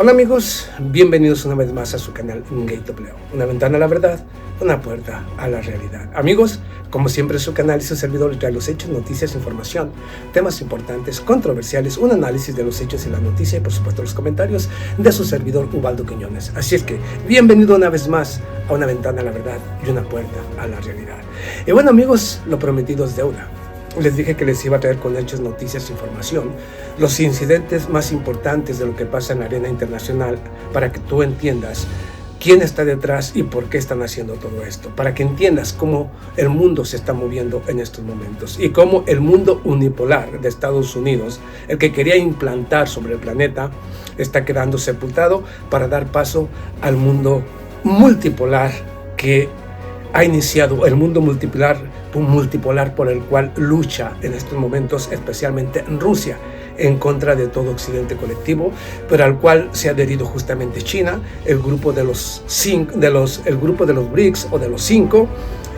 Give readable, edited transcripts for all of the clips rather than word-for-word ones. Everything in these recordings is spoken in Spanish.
Hola amigos, bienvenidos una vez más a su canal Gateway, una ventana a la verdad, una puerta a la realidad. Amigos, como siempre su canal y su servidor trae los hechos, noticias, información, temas importantes, controversiales, un análisis de los hechos y la noticia y por supuesto los comentarios de su servidor Ubaldo Quiñones. Así es que bienvenido una vez más a una ventana a la verdad y una puerta a la realidad. Y bueno amigos, lo prometido es deuda. Les dije que les iba a traer con hechos, noticias, información, los incidentes más importantes de lo que pasa en la arena internacional para que tú entiendas quién está detrás y por qué están haciendo todo esto, para que entiendas cómo el mundo se está moviendo en estos momentos y cómo el mundo unipolar de Estados Unidos, el que quería implantar sobre el planeta, está quedando sepultado para dar paso al mundo multipolar que ha iniciado el mundo multipolar por el cual lucha en estos momentos, especialmente en Rusia, en contra de todo occidente colectivo, pero al cual se ha adherido justamente China, el grupo de los BRICS o de los 5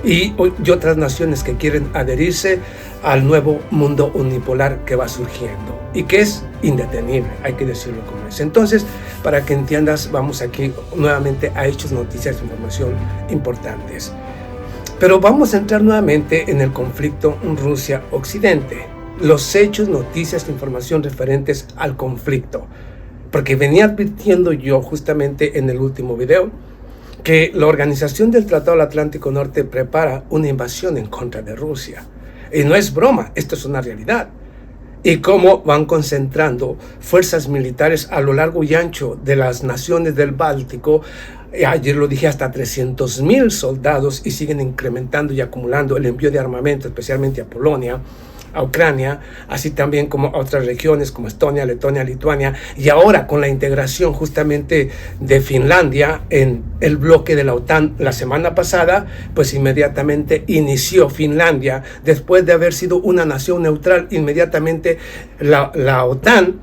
y otras naciones que quieren adherirse al nuevo mundo unipolar que va surgiendo y que es indetenible, hay que decirlo como es. Entonces, para que entiendas, vamos aquí nuevamente a hechos, noticias, información importantes. Pero vamos a entrar nuevamente en el conflicto Rusia-Occidente. Los hechos, noticias, información referentes al conflicto. Porque venía advirtiendo yo justamente en el último video que la Organización del Tratado del Atlántico Norte prepara una invasión en contra de Rusia. Y no es broma, esto es una realidad. Y cómo van concentrando fuerzas militares a lo largo y ancho de las naciones del Báltico. Ayer lo dije, hasta 300,000 soldados y siguen incrementando y acumulando el envío de armamento, especialmente a Polonia, a Ucrania, así también como a otras regiones como Estonia, Letonia, Lituania, y ahora con la integración justamente de Finlandia en el bloque de la OTAN la semana pasada, pues inmediatamente inició Finlandia, después de haber sido una nación neutral, inmediatamente la OTAN,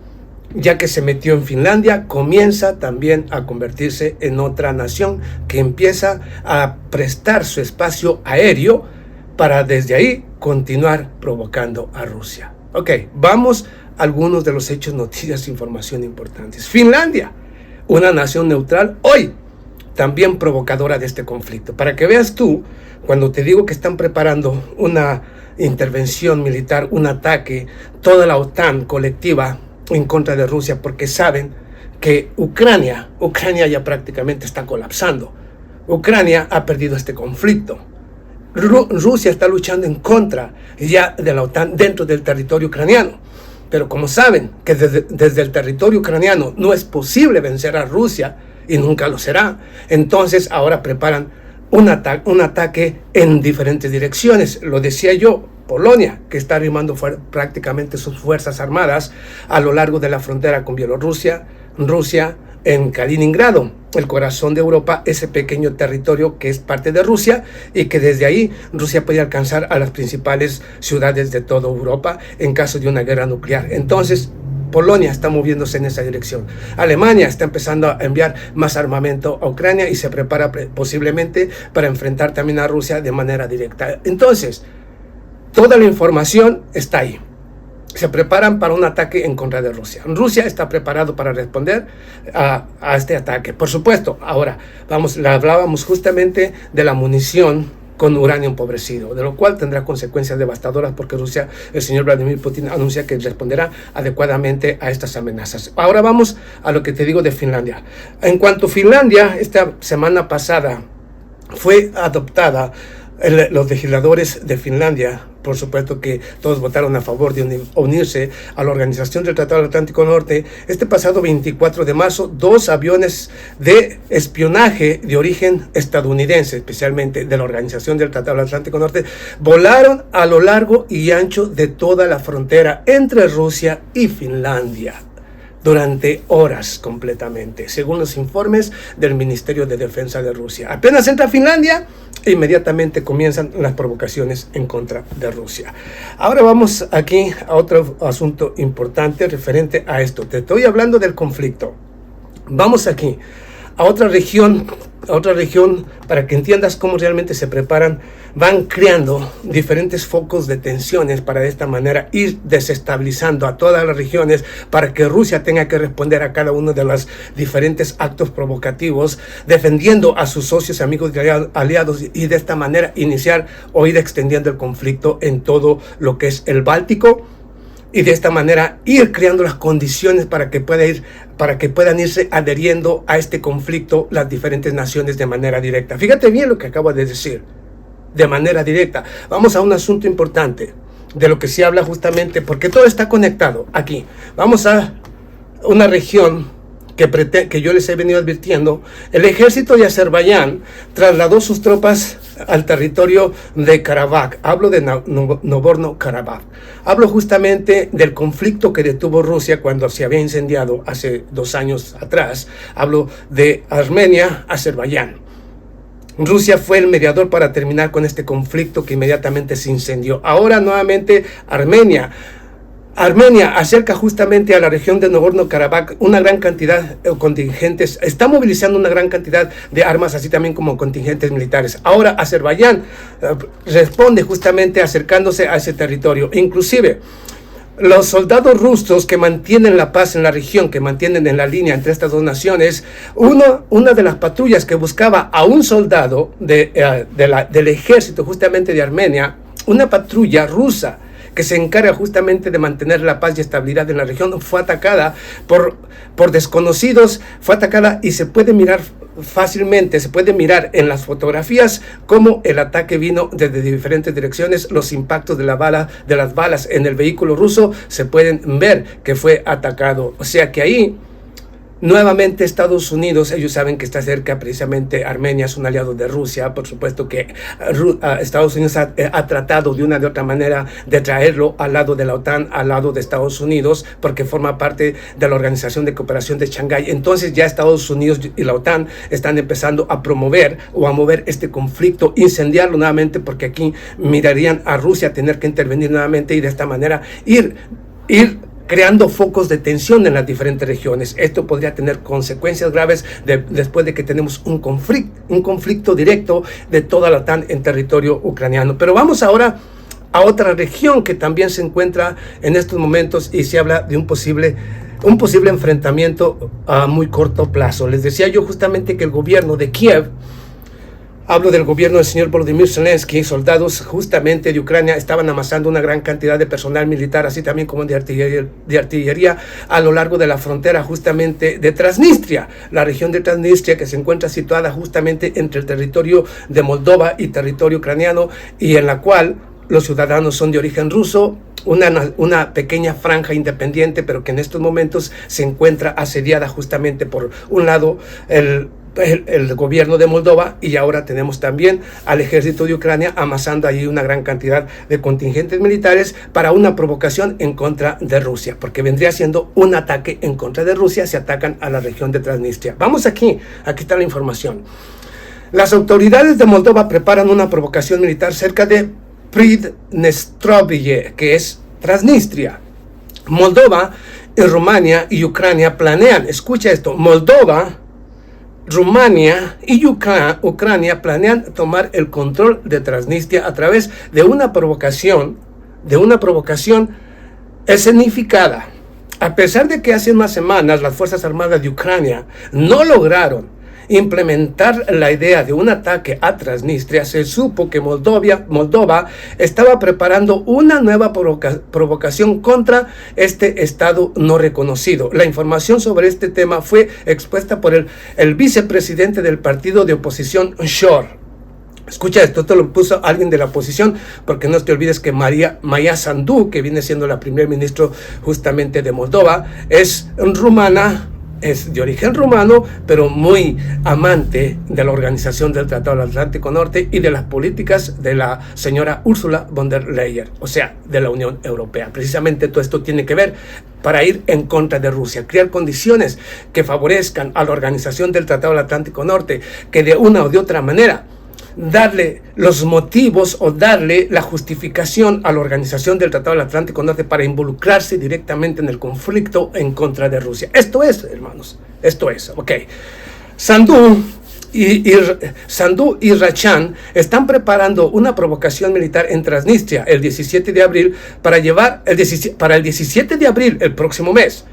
ya que se metió en Finlandia, comienza también a convertirse en otra nación que empieza a prestar su espacio aéreo para desde ahí continuar provocando a Rusia. Ok, vamos a algunos de los hechos, noticias, información importantes. Finlandia, una nación neutral, hoy también provocadora de este conflicto. Para que veas tú, cuando te digo que están preparando una intervención militar, un ataque, toda la OTAN colectiva en contra de Rusia, porque saben que Ucrania ya prácticamente está colapsando. Ucrania ha perdido este conflicto. Rusia está luchando en contra ya de la OTAN dentro del territorio ucraniano. Pero como saben que desde el territorio ucraniano no es posible vencer a Rusia y nunca lo será, entonces ahora preparan un ataque en diferentes direcciones. Lo decía yo, Polonia, que está arrimando prácticamente sus fuerzas armadas a lo largo de la frontera con Bielorrusia, Rusia, en Kaliningrado, el corazón de Europa, ese pequeño territorio que es parte de Rusia y que desde ahí Rusia puede alcanzar a las principales ciudades de toda Europa en caso de una guerra nuclear. Entonces, Polonia está moviéndose en esa dirección. Alemania está empezando a enviar más armamento a Ucrania y se prepara posiblemente para enfrentar también a Rusia de manera directa. Entonces, toda la información está ahí. Se preparan para un ataque en contra de Rusia. Rusia está preparado para responder a este ataque. Por supuesto, ahora hablábamos justamente de la munición con uranio empobrecido, de lo cual tendrá consecuencias devastadoras porque Rusia, el señor Vladimir Putin anuncia que responderá adecuadamente a estas amenazas. Ahora vamos a lo que te digo de Finlandia. En cuanto a Finlandia, esta semana pasada fue adoptada, los legisladores de Finlandia, por supuesto que todos votaron a favor de unirse a la Organización del Tratado del Atlántico Norte. Este pasado 24 de marzo, 2 aviones de espionaje de origen estadounidense, especialmente de la Organización del Tratado del Atlántico Norte, volaron a lo largo y ancho de toda la frontera entre Rusia y Finlandia durante horas completamente, según los informes del Ministerio de Defensa de Rusia. Apenas entra Finlandia, inmediatamente comienzan las provocaciones en contra de Rusia. Ahora vamos aquí a otro asunto importante referente a esto. Te estoy hablando del conflicto. Vamos aquí a otra región para que entiendas cómo realmente se preparan, van creando diferentes focos de tensiones para de esta manera ir desestabilizando a todas las regiones para que Rusia tenga que responder a cada uno de los diferentes actos provocativos, defendiendo a sus socios, amigos y aliados, y de esta manera iniciar o ir extendiendo el conflicto en todo lo que es el Báltico, y de esta manera ir creando las condiciones para que puedan irse adheriendo a este conflicto las diferentes naciones de manera directa. Fíjate bien lo que acabo de decir, de manera directa. Vamos a un asunto importante de lo que se habla justamente, porque todo está conectado aquí. Vamos a una región que yo les he venido advirtiendo. El ejército de Azerbaiyán trasladó sus tropas al territorio de Karabaj. Hablo de Nagorno-Karabaj. Hablo justamente del conflicto que detuvo Rusia cuando se había incendiado hace 2 años atrás. Hablo de Armenia, Azerbaiyán. Rusia fue el mediador para terminar con este conflicto que inmediatamente se incendió. Ahora nuevamente Armenia acerca justamente a la región de Nagorno-Karabaj una gran cantidad de contingentes, está movilizando una gran cantidad de armas, así también como contingentes militares. Ahora Azerbaiyán responde justamente acercándose a ese territorio. Inclusive los soldados rusos que mantienen la paz en la región, que mantienen en la línea entre estas dos naciones, una de las patrullas que buscaba a un soldado del ejército justamente de Armenia, una patrulla rusa que se encarga justamente de mantener la paz y estabilidad en la región, fue atacada por desconocidos, fue atacada, y se puede mirar fácilmente, se puede mirar en las fotografías cómo el ataque vino desde diferentes direcciones. Los impactos de las balas en el vehículo ruso se pueden ver que fue atacado. O sea que ahí nuevamente Estados Unidos, ellos saben que está cerca, precisamente Armenia es un aliado de Rusia. Por supuesto que Estados Unidos ha tratado de una de otra manera de traerlo al lado de la OTAN, al lado de Estados Unidos, porque forma parte de la Organización de Cooperación de Shanghái. Entonces ya Estados Unidos y la OTAN están empezando a promover o a mover este conflicto, incendiarlo nuevamente, porque aquí mirarían a Rusia tener que intervenir nuevamente y de esta manera ir creando focos de tensión en las diferentes regiones. Esto podría tener consecuencias graves después de que tenemos un conflicto directo de toda la OTAN en territorio ucraniano. Pero vamos ahora a otra región que también se encuentra en estos momentos y se habla de un posible enfrentamiento a muy corto plazo. Les decía yo justamente que el gobierno de Kiev, hablo del gobierno del señor Volodymyr Zelensky, soldados justamente de Ucrania estaban amasando una gran cantidad de personal militar, así también como de artillería a lo largo de la frontera justamente de Transnistria, la región de Transnistria que se encuentra situada justamente entre el territorio de Moldova y territorio ucraniano, y en la cual los ciudadanos son de origen ruso. Una pequeña franja independiente, pero que en estos momentos se encuentra asediada justamente por un lado el gobierno de Moldova, y ahora tenemos también al ejército de Ucrania amasando allí una gran cantidad de contingentes militares para una provocación en contra de Rusia, porque vendría siendo un ataque en contra de Rusia si atacan a la región de Transnistria. Vamos aquí está la información. Las autoridades de Moldova preparan una provocación militar cerca de Pridnestrovye, que es Transnistria. Moldova y Rumania y Ucrania planean, escucha esto, Moldova, Rumania y Ucrania planean tomar el control de Transnistria a través de una provocación escenificada. A pesar de que hace unas semanas las Fuerzas Armadas de Ucrania no lograron implementar la idea de un ataque a Transnistria, se supo que Moldova estaba preparando una nueva provocación contra este estado no reconocido. La información sobre este tema fue expuesta por el vicepresidente del partido de oposición, Shor. Escucha esto lo puso alguien de la oposición, porque no te olvides que Maya Sandu, que viene siendo la primer ministro justamente de Moldova, es rumana, es de origen rumano, pero muy amante de la Organización del Tratado del Atlántico Norte y de las políticas de la señora Ursula von der Leyen, o sea, de la Unión Europea. Precisamente todo esto tiene que ver para ir en contra de Rusia, crear condiciones que favorezcan a la Organización del Tratado del Atlántico Norte, que de una o de otra manera darle los motivos o darle la justificación a la Organización del Tratado del Atlántico Norte para involucrarse directamente en el conflicto en contra de Rusia. Esto es, hermanos, esto es, ok. Sandu Sandu y Rachan están preparando una provocación militar en Transnistria el 17 de abril para el 17 de abril, el próximo mes,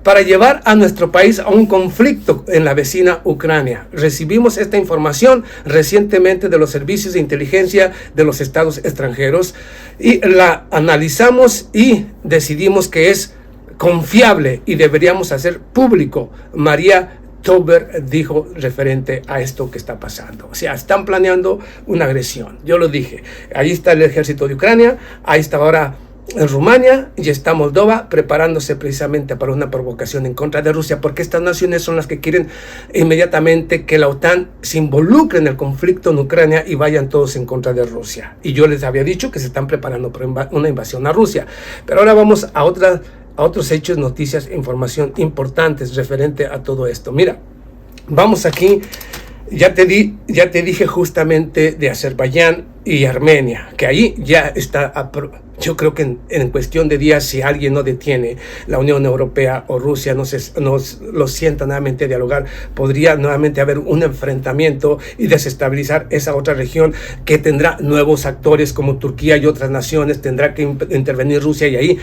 para llevar a nuestro país a un conflicto en la vecina Ucrania. Recibimos esta información recientemente de los servicios de inteligencia de los estados extranjeros y la analizamos y decidimos que es confiable y deberíamos hacer público. María Tober dijo referente a esto que está pasando. O sea, están planeando una agresión. Yo lo dije. Ahí está el ejército de Ucrania, ahí está ahora en Rumania y está Moldova preparándose precisamente para una provocación en contra de Rusia, porque estas naciones son las que quieren inmediatamente que la OTAN se involucre en el conflicto en Ucrania y vayan todos en contra de Rusia. Y yo les había dicho que se están preparando para una invasión a Rusia. Pero ahora vamos a otros hechos, noticias, información importantes referente a todo esto. Mira, vamos aquí, ya te dije justamente de Azerbaiyán y Armenia, que ahí ya está. Yo creo que en cuestión de días, si alguien no detiene, la Unión Europea o Rusia nos lo sienta nuevamente a dialogar, podría nuevamente haber un enfrentamiento y desestabilizar esa otra región que tendrá nuevos actores como Turquía y otras naciones, tendrá que intervenir Rusia y ahí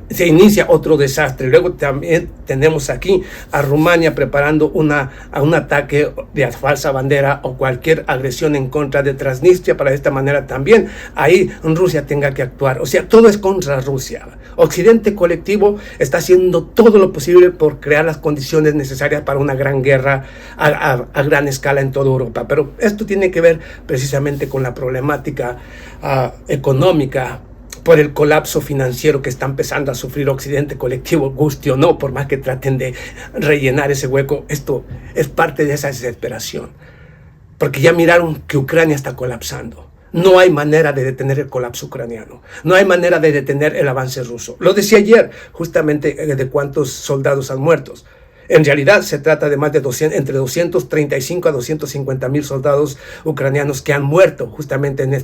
se inicia otro desastre. Luego también tenemos aquí a Rumania preparando un ataque de falsa bandera o cualquier agresión en contra de Transnistria, para de esta manera también ahí Rusia tenga que actuar. O sea, todo es contra Rusia. Occidente colectivo está haciendo todo lo posible por crear las condiciones necesarias para una gran guerra a gran escala en toda Europa. Pero esto tiene que ver precisamente con la problemática económica, por el colapso financiero que está empezando a sufrir Occidente colectivo, guste o no, por más que traten de rellenar ese hueco. Esto es parte de esa desesperación, porque ya miraron que Ucrania está colapsando. No hay manera de detener el colapso ucraniano. No hay manera de detener el avance ruso. Lo decía ayer, justamente, de cuántos soldados han muerto. En realidad se trata de más de entre 235 a 250 mil soldados ucranianos que han muerto justamente en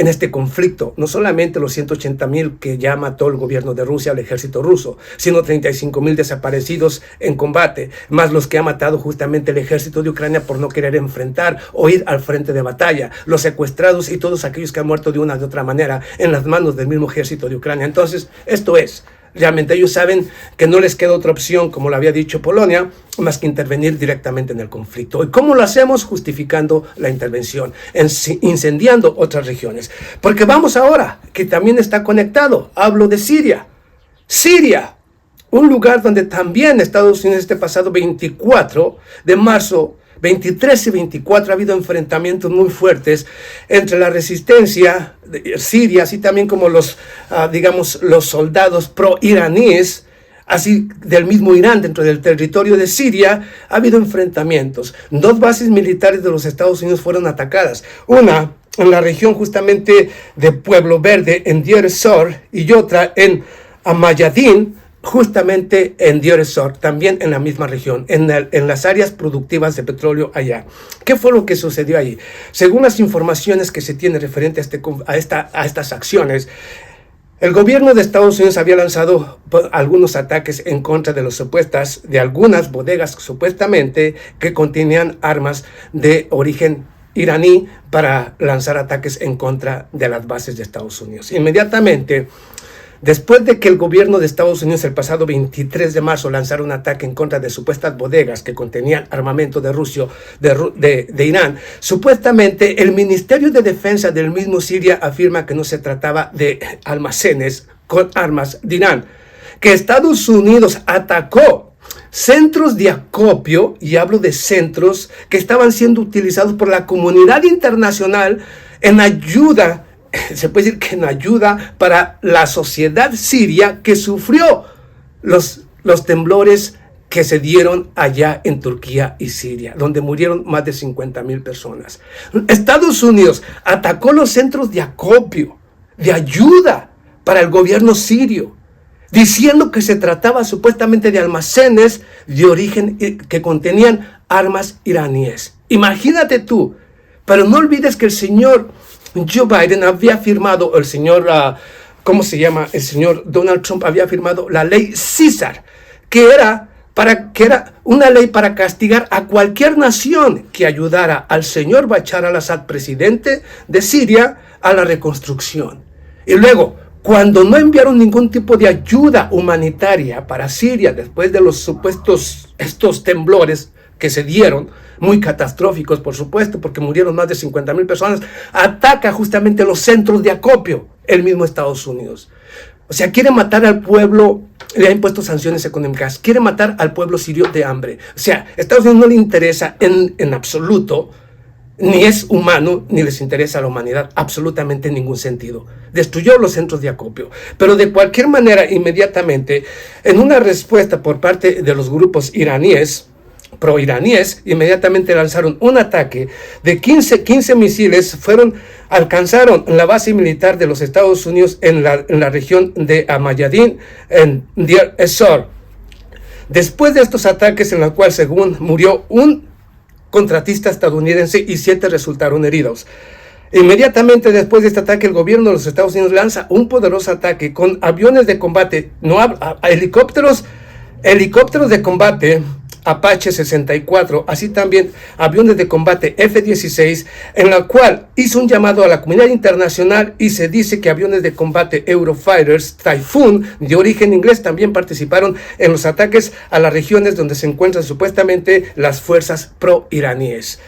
este conflicto. No solamente los 180,000 que ya mató el gobierno de Rusia, el ejército ruso, sino 35,000 desaparecidos en combate, más los que ha matado justamente el ejército de Ucrania por no querer enfrentar o ir al frente de batalla, los secuestrados y todos aquellos que han muerto de una u otra manera en las manos del mismo ejército de Ucrania. Entonces, esto es. Realmente ellos saben que no les queda otra opción, como lo había dicho Polonia, más que intervenir directamente en el conflicto. ¿Y cómo lo hacemos? Justificando la intervención, incendiando otras regiones. Porque vamos ahora, que también está conectado, hablo de Siria. Siria, un lugar donde también Estados Unidos este pasado 24 de marzo, 23 y 24 ha habido enfrentamientos muy fuertes entre la resistencia siria, así también como los soldados pro-iraníes, así del mismo Irán dentro del territorio de Siria. Ha habido enfrentamientos. 2 bases militares de los Estados Unidos fueron atacadas. Una en la región justamente de Pueblo Verde, en Deir ez-Zor, y otra en Amayadin, justamente en Deir ez-Zor, también en la misma región, en las áreas productivas de petróleo allá. ¿Qué fue lo que sucedió allí? Según las informaciones que se tienen referente a estas acciones, el gobierno de Estados Unidos había lanzado algunos ataques en contra de algunas bodegas supuestamente que contenían armas de origen iraní para lanzar ataques en contra de las bases de Estados Unidos. Inmediatamente, después de que el gobierno de Estados Unidos el pasado 23 de marzo lanzara un ataque en contra de supuestas bodegas que contenían armamento de Irán, supuestamente el Ministerio de Defensa del mismo Siria afirma que no se trataba de almacenes con armas de Irán, que Estados Unidos atacó centros de acopio, y hablo de centros que estaban siendo utilizados por la comunidad internacional en ayuda, se puede decir que en ayuda para la sociedad siria que sufrió los temblores que se dieron allá en Turquía y Siria, donde murieron más de 50,000 personas. Estados Unidos atacó los centros de acopio, de ayuda para el gobierno sirio, diciendo que se trataba supuestamente de almacenes de origen que contenían armas iraníes. Imagínate tú, pero no olvides que el señor Joe Biden había firmado, el señor Donald Trump había firmado la ley César, que era que era una ley para castigar a cualquier nación que ayudara al señor Bashar al-Assad, presidente de Siria, a la reconstrucción. Y luego, cuando no enviaron ningún tipo de ayuda humanitaria para Siria después de los supuestos estos temblores que se dieron, muy catastróficos por supuesto, porque murieron más de 50,000 personas, ataca justamente los centros de acopio, el mismo Estados Unidos. O sea, quiere matar al pueblo, le ha impuesto sanciones económicas, quiere matar al pueblo sirio de hambre. O sea, a Estados Unidos no le interesa en absoluto, ni es humano, ni les interesa a la humanidad, absolutamente en ningún sentido. Destruyó los centros de acopio. Pero de cualquier manera, inmediatamente, en una respuesta por parte de los grupos iraníes, proiraníes, inmediatamente lanzaron un ataque de 15 misiles, alcanzaron la base militar de los Estados Unidos en la región de Amayadin, en Deir ez-Zor. Después de estos ataques, en los cuales según murió un contratista estadounidense y 7 resultaron heridos. Inmediatamente después de este ataque, el gobierno de los Estados Unidos lanza un poderoso ataque con aviones de combate, helicópteros de combate Apache 64, así también aviones de combate F-16, en la cual hizo un llamado a la comunidad internacional y se dice que aviones de combate Eurofighters Typhoon de origen inglés también participaron en los ataques a las regiones donde se encuentran supuestamente las fuerzas pro-iraníes.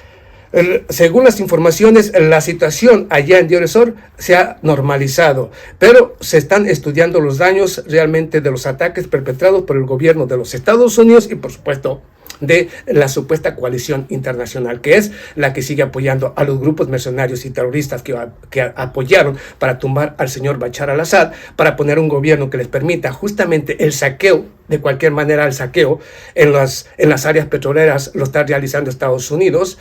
Según las informaciones, la situación allá en Deir ez-Zor se ha normalizado, pero se están estudiando los daños realmente de los ataques perpetrados por el gobierno de los Estados Unidos y por supuesto de la supuesta coalición internacional, que es la que sigue apoyando a los grupos mercenarios y terroristas que apoyaron para tumbar al señor Bashar al-Assad, para poner un gobierno que les permita justamente el saqueo, de cualquier manera el saqueo en las áreas petroleras lo está realizando Estados Unidos.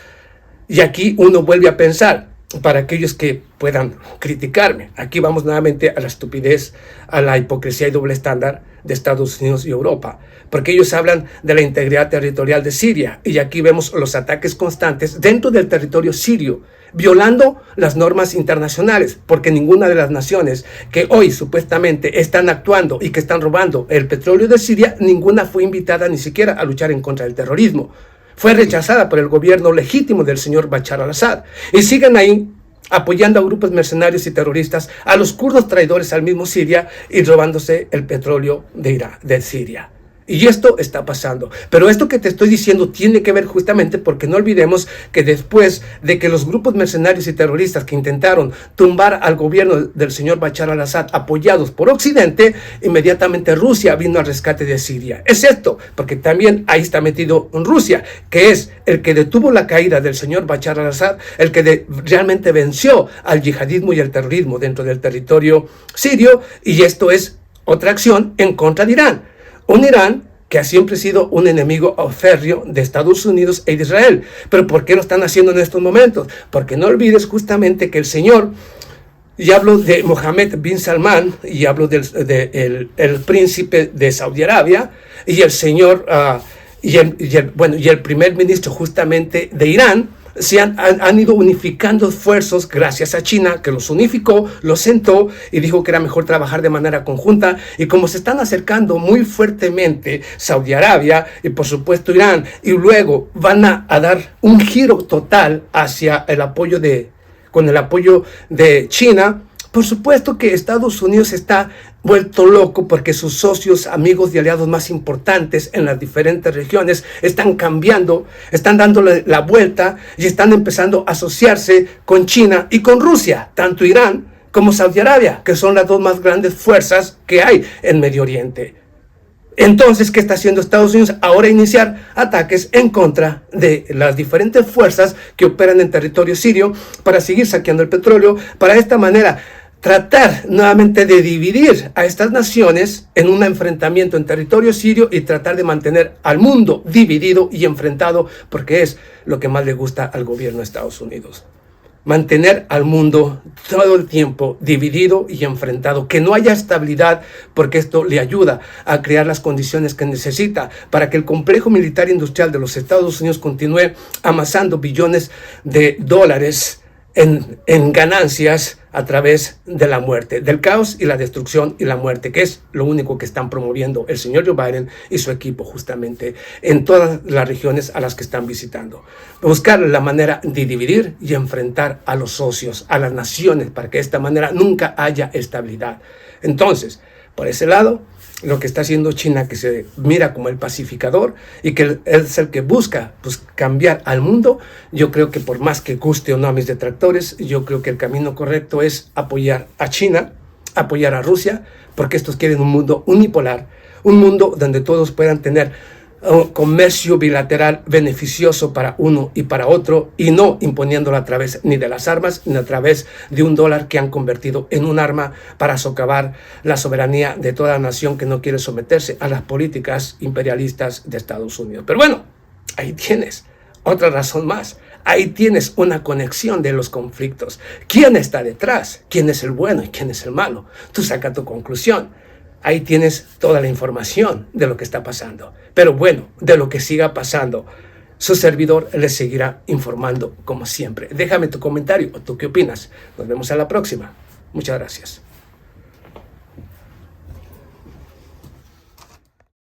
Y aquí uno vuelve a pensar, para aquellos que puedan criticarme, aquí vamos nuevamente a la estupidez, a la hipocresía y doble estándar de Estados Unidos y Europa, porque ellos hablan de la integridad territorial de Siria, y aquí vemos los ataques constantes dentro del territorio sirio, violando las normas internacionales, porque ninguna de las naciones que hoy supuestamente están actuando y que están robando el petróleo de Siria, ninguna fue invitada ni siquiera a luchar en contra del terrorismo. Fue rechazada por el gobierno legítimo del señor Bashar al-Assad. Y siguen ahí apoyando a grupos mercenarios y terroristas, a los kurdos traidores al mismo Siria y robándose el petróleo de Siria. Y esto está pasando. Pero esto que te estoy diciendo tiene que ver justamente porque no olvidemos que después de que los grupos mercenarios y terroristas que intentaron tumbar al gobierno del señor Bashar al-Assad, apoyados por Occidente, inmediatamente Rusia vino al rescate de Siria. Es esto, porque también ahí está metido Rusia, que es el que detuvo la caída del señor Bashar al-Assad, el que realmente venció al yihadismo y al terrorismo dentro del territorio sirio, y esto es otra acción en contra de Irán. Un Irán que ha siempre sido un enemigo férreo de Estados Unidos e de Israel. ¿Pero por qué lo están haciendo en estos momentos? Porque no olvides justamente que el señor, y hablo de Mohammed bin Salman, y hablo del príncipe de Saudi Arabia, y el señor, y el primer ministro justamente de Irán, han ido unificando esfuerzos gracias a China, que los unificó, los sentó y dijo que era mejor trabajar de manera conjunta. Y como se están acercando muy fuertemente Saudi Arabia y por supuesto Irán, y luego van a dar un giro total hacia con el apoyo de China, por supuesto que Estados Unidos está vuelto loco porque sus socios, amigos y aliados más importantes en las diferentes regiones están cambiando, están dándole la vuelta y están empezando a asociarse con China y con Rusia, tanto Irán como Saudi Arabia, que son las dos más grandes fuerzas que hay en Medio Oriente. Entonces, ¿qué está haciendo Estados Unidos? Ahora iniciar ataques en contra de las diferentes fuerzas que operan en territorio sirio para seguir saqueando el petróleo, para de esta manera tratar nuevamente de dividir a estas naciones en un enfrentamiento en territorio sirio y tratar de mantener al mundo dividido y enfrentado, porque es lo que más le gusta al gobierno de Estados Unidos. Mantener al mundo todo el tiempo dividido y enfrentado, que no haya estabilidad, porque esto le ayuda a crear las condiciones que necesita para que el complejo militar industrial de los Estados Unidos continúe amasando billones de dólares en ganancias a través de la muerte, del caos y la destrucción y la muerte, que es lo único que están promoviendo el señor Joe Biden y su equipo justamente en todas las regiones a las que están visitando. Buscar la manera de dividir y enfrentar a los socios, a las naciones, para que de esta manera nunca haya estabilidad. Entonces, por ese lado, lo que está haciendo China, que se mira como el pacificador y que es el que busca cambiar al mundo, yo creo que por más que guste o no a mis detractores, yo creo que el camino correcto es apoyar a China, apoyar a Rusia, porque estos quieren un mundo unipolar, un mundo donde todos puedan tener un comercio bilateral beneficioso para uno y para otro, y no imponiéndolo a través ni de las armas ni a través de un dólar que han convertido en un arma para socavar la soberanía de toda nación que no quiere someterse a las políticas imperialistas de Estados Unidos. Pero bueno, ahí tienes otra razón más. Ahí tienes una conexión de los conflictos. ¿Quién está detrás? ¿Quién es el bueno y quién es el malo? Tú saca tu conclusión. Ahí tienes toda la información de lo que está pasando. Pero bueno, de lo que siga pasando, su servidor les seguirá informando como siempre. Déjame tu comentario o tú qué opinas. Nos vemos a la próxima. Muchas gracias.